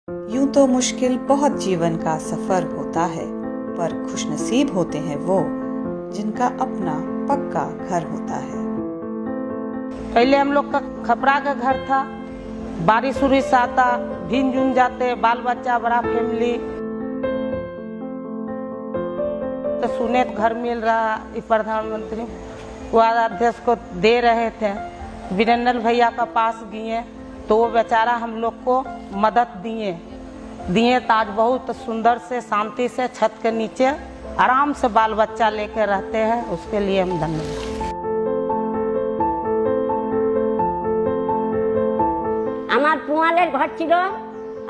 यूं तो मुश्किल बहुत जीवन का सफर होता है, पर खुशनसीब होते हैं वो जिनका अपना पक्का घर होता है। पहले हम लोग का खपरा का घर था, बारिश उरिश आता, भीन जून जाते, बाल बच्चा, बड़ा फैमिली। तो सुने तो घर मिल रहा, प्रधानमंत्री अध्यक्ष को दे रहे थे। वीरेंद्र भैया का पास गए तो वो बेचारा हम लोग को मदद दिए तो आज बहुत सुंदर से शांति से छत के नीचे आराम से बाल बच्चा लेके रहते हैं। उसके लिए हम धन्यवाद। আমার পুয়ালের ঘর ছিল,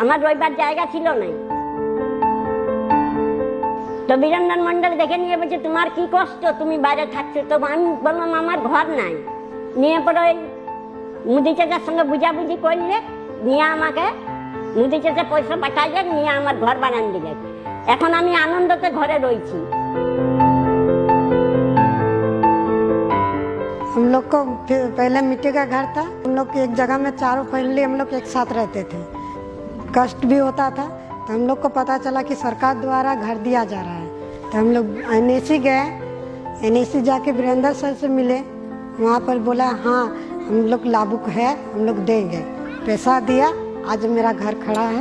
আমার রইবার জায়গা ছিল না। তো বীরেন্দ্র মন্ডল দেখে নিয়ে বলছে তোমার কি কষ্ট, তুমি বাইরে থাকছো। তো আমি বললাম আমার ঘর নাই। নিয়ে পরে মুদি চাচার সঙ্গে বুঝাবুঝি করলে নিয়ে আমাকে মুদি চাচা পয়সা পাঠাইলে নিয়ে আমার ঘর বানান দিলে। এখন আমি আনন্দতে ঘরে রয়েছি। हम लोग को पहले मिट्टी का घर था। हम लोग एक जगह में चारों फैमिली हम लोग एक साथ रहते थे। कष्ट भी होता था। तो हम लोग को पता चला कि सरकार द्वारा घर दिया जा रहा है। तो हम लोग NAC गए। NAC जाके वीरेंद्र सर से मिले। वहाँ पर बोला हाँ हम लोग लाभुक है, हम लोग देंगे। पैसा दिया, आज मेरा घर खड़ा है।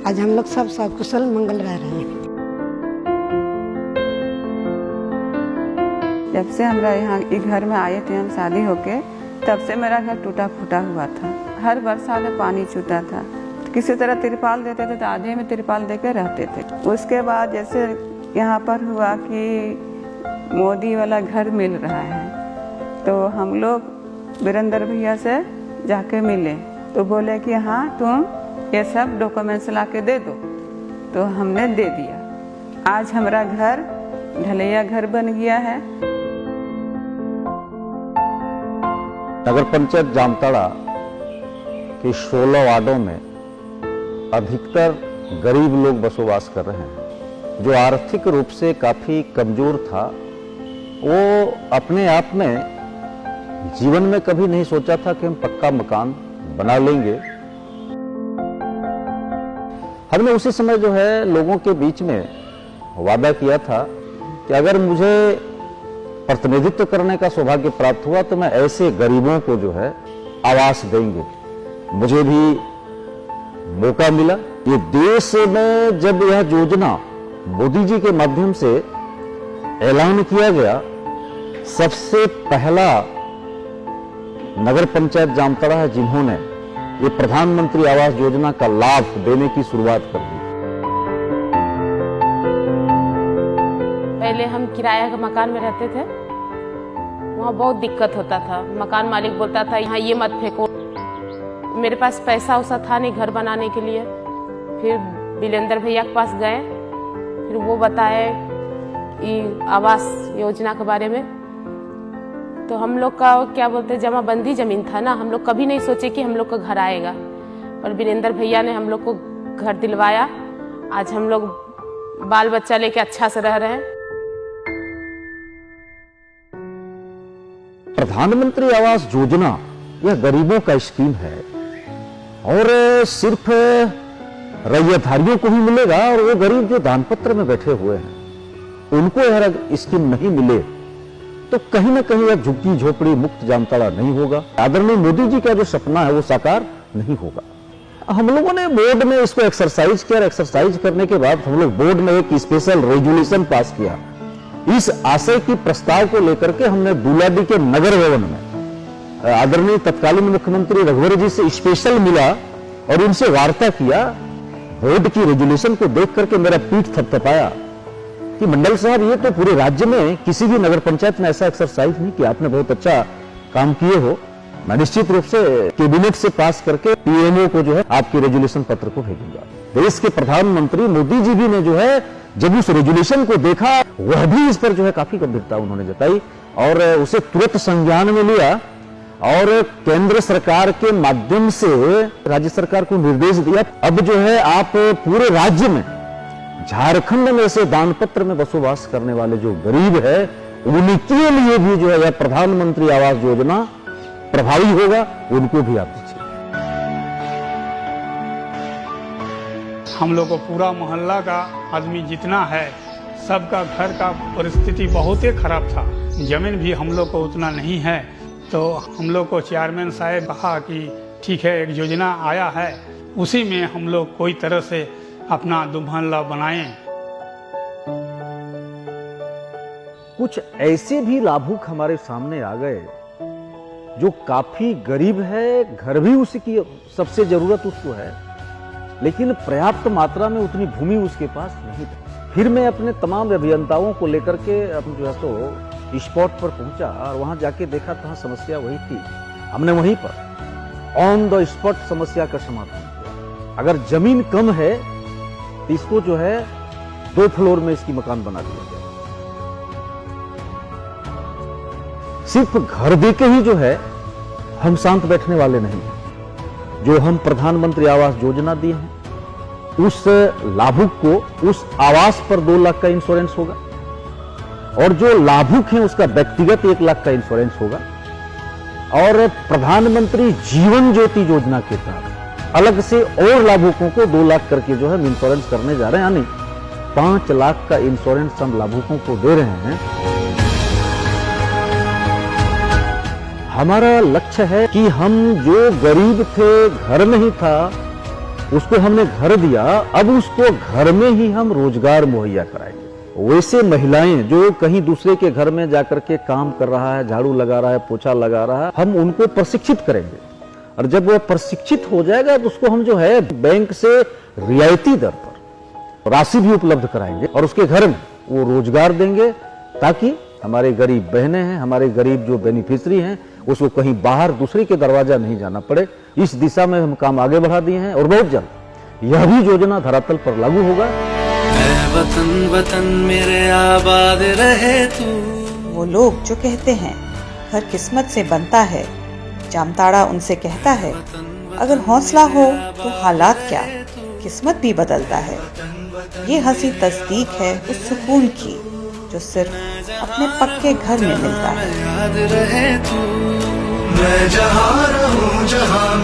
आज हम लोग सब सकुशल मंगल रह रहे हैं। जब से हमरा यहाँ घर में आए थे हम शादी होके, तब से मेरा घर टूटा फूटा हुआ था। हर बरसात में पानी छूटा था। किसी तरह तिरपाल देते थे तो आधे में तिरपाल देकर रहते थे। उसके बाद जैसे यहाँ पर हुआ कि मोदी वाला घर मिल रहा है, तो हम लोग वीरेंद्र भैया से जाके मिले तो बोले कि हाँ तुम ये सब डॉक्यूमेंट्स ला के दे दो। तो हमने दे दिया। आज हमारा घर ढलैया घर बन गया है। नगर पंचायत जामताड़ा के 16 वार्डों में अधिकतर गरीब लोग बसोबास कर रहे हैं। जो आर्थिक रूप से काफी कमजोर था, वो अपने आप में जीवन में कभी नहीं सोचा था कि हम पक्का मकान बना लेंगे। हमने उसी समय जो है लोगों के बीच में वादा किया था कि अगर मुझे प्रतिनिधित्व करने का सौभाग्य प्राप्त हुआ तो मैं ऐसे गरीबों को जो है आवास देंगे। मुझे भी मौका मिला। ये देश में जब यह योजना मोदी जी के माध्यम से ऐलान किया गया, सबसे पहला नगर पंचायत जामताड़ा है जिन्होंने ये प्रधानमंत्री आवास योजना का लाभ देने की शुरुआत कर दी। पहले हम किराया के मकान में रहते थे, वहाँ बहुत दिक्कत होता था। मकान मालिक बोलता था यहाँ ये मत फेंको। मेरे पास पैसा उसा था नहीं घर बनाने के लिए। फिर वीरेंद्र भैया के पास गए, फिर वो बताए कि आवास योजना के बारे में। तो हम लोग का क्या बोलते जमाबंदी जमीन था ना, हम लोग कभी नहीं सोचे कि हम लोग का घर आएगा, और वीरेंद्र भैया ने हम लोग को घर दिलवाया। आज हम लोग बाल बच्चा लेके अच्छा से रह रहे हैं। प्रधानमंत्री आवास योजना यह गरीबों का स्कीम है और सिर्फ रैयतधारियों को ही मिलेगा, और वो गरीब जो दानपत्र में बैठे हुए हैं उनको यह स्कीम नहीं मिले तो कहीं ना कहीं यह झुग्गी झोपड़ी मुक्त जामताड़ा नहीं होगा। आदरणीय मोदी जी का जो सपना है वो साकार नहीं होगा। हम लोगों ने बोर्ड में इसको एक्सरसाइज किया। एक्सरसाइज करने के बाद हम लोग बोर्ड में एक स्पेशल रेजोल्यूशन पास किया। इस आशय की प्रस्ताव को लेकर के हमने दूलाडी के नगर भवन में आदरणीय तत्कालीन मुख्यमंत्री रघुवर जी से स्पेशल मिला और उनसे वार्ता किया। बोर्ड की रेजोल्यूशन को देख करके मेरा पीठ थपथपाया कि मंडल साहब ये तो पूरे राज्य में किसी भी नगर पंचायत में ऐसा एक्सरसाइज नहीं किया। आपने बहुत अच्छा काम किए हो। मैं निश्चित रूप से कैबिनेट से पास करके PMO को जो है आपके रेजोल्यूशन पत्र को भेजूंगा। देश के प्रधानमंत्री मोदी जी भी ने जो है जब उस रेजोल्यूशन को देखा, वह भी इस पर जो है काफी गंभीरता उन्होंने जताई और उसे तुरंत संज्ञान में लिया और केंद्र सरकार के माध्यम से राज्य सरकार को निर्देश दिया। अब जो है आप पूरे राज्य में, झारखंड में से दानपत्र में बसोबास करने वाले जो गरीब है उनके लिए भी जो है यह प्रधानमंत्री आवास योजना प्रभावी होगा। उनको भी आप दीजिए। हम लोग को पूरा मोहल्ला का आदमी जितना है सबका घर का परिस्थिति बहुत ही खराब था। जमीन भी हम लोग को उतना नहीं है, तो हम लोग को चेयरमैन साहब कहा कि ठीक है, एक योजना आया है, उसी में हम लोग कोई तरह से अपना दो मोहल्ला बनाएं। कुछ ऐसे भी लाभुक हमारे सामने आ गए जो काफी गरीब है, घर भी उसकी सबसे जरूरत उसको है, लेकिन पर्याप्त मात्रा में उतनी भूमि उसके पास नहीं थी। फिर मैं अपने तमाम अभियंताओं को लेकर के अब जो है तो स्पॉट पर पहुंचा और वहां जाके देखा तो हाँ समस्या वही थी। हमने वहीं पर ऑन द स्पॉट समस्या का समाधान किया। अगर जमीन कम है तो इसको जो है 2 फ्लोर में इसकी मकान बना दिया गया। सिर्फ घर देके ही जो है हम शांत बैठने वाले नहीं हैं। जो हम प्रधानमंत्री आवास योजना दिए हैं उस लाभुक को उस आवास पर 2 लाख का इंश्योरेंस होगा और जो लाभुक है उसका व्यक्तिगत 1 लाख का इंश्योरेंस होगा। और प्रधानमंत्री जीवन ज्योति योजना के तहत अलग से और लाभुकों को 2 लाख करके जो है इंश्योरेंस करने जा रहे हैं, यानी 5 लाख का इंश्योरेंस हम लाभुकों को दे रहे हैं। हमारा लक्ष्य है कि हम जो गरीब थे, घर नहीं था, उसको हमने घर दिया, अब उसको घर में ही हम रोजगार मुहैया कराएंगे। वैसे महिलाएं जो कहीं दूसरे के घर में जाकर के काम कर रहा है, झाड़ू लगा रहा है, पोछा लगा रहा है, हम उनको प्रशिक्षित करेंगे और जब वह प्रशिक्षित हो जाएगा तो उसको हम जो है बैंक से रियायती दर पर राशि भी उपलब्ध कराएंगे और उसके घर में वो रोजगार देंगे, ताकि हमारे गरीब बहनें हैं, हमारे गरीब जो बेनिफिशियरी हैं, उसको कहीं बाहर दूसरे के दरवाजा नहीं जाना पड़े। इस दिशा में हम काम आगे बढ़ा दिए हैं और बहुत जल्द यह भी योजना धरातल पर लागू होगा। वतन वतन मेरे आबाद रहे तू। वो लोग जो कहते हैं घर किस्मत से बनता है, जामताड़ा उनसे कहता है अगर हौसला हो तो हालात क्या, किस्मत भी बदलता है। ये हंसी तस्दीक है उस सुकून की जो सिर्फ अपने पक्के घर में मिलता है। याद रहे तू, मैं जहाँ रहूं जहाँ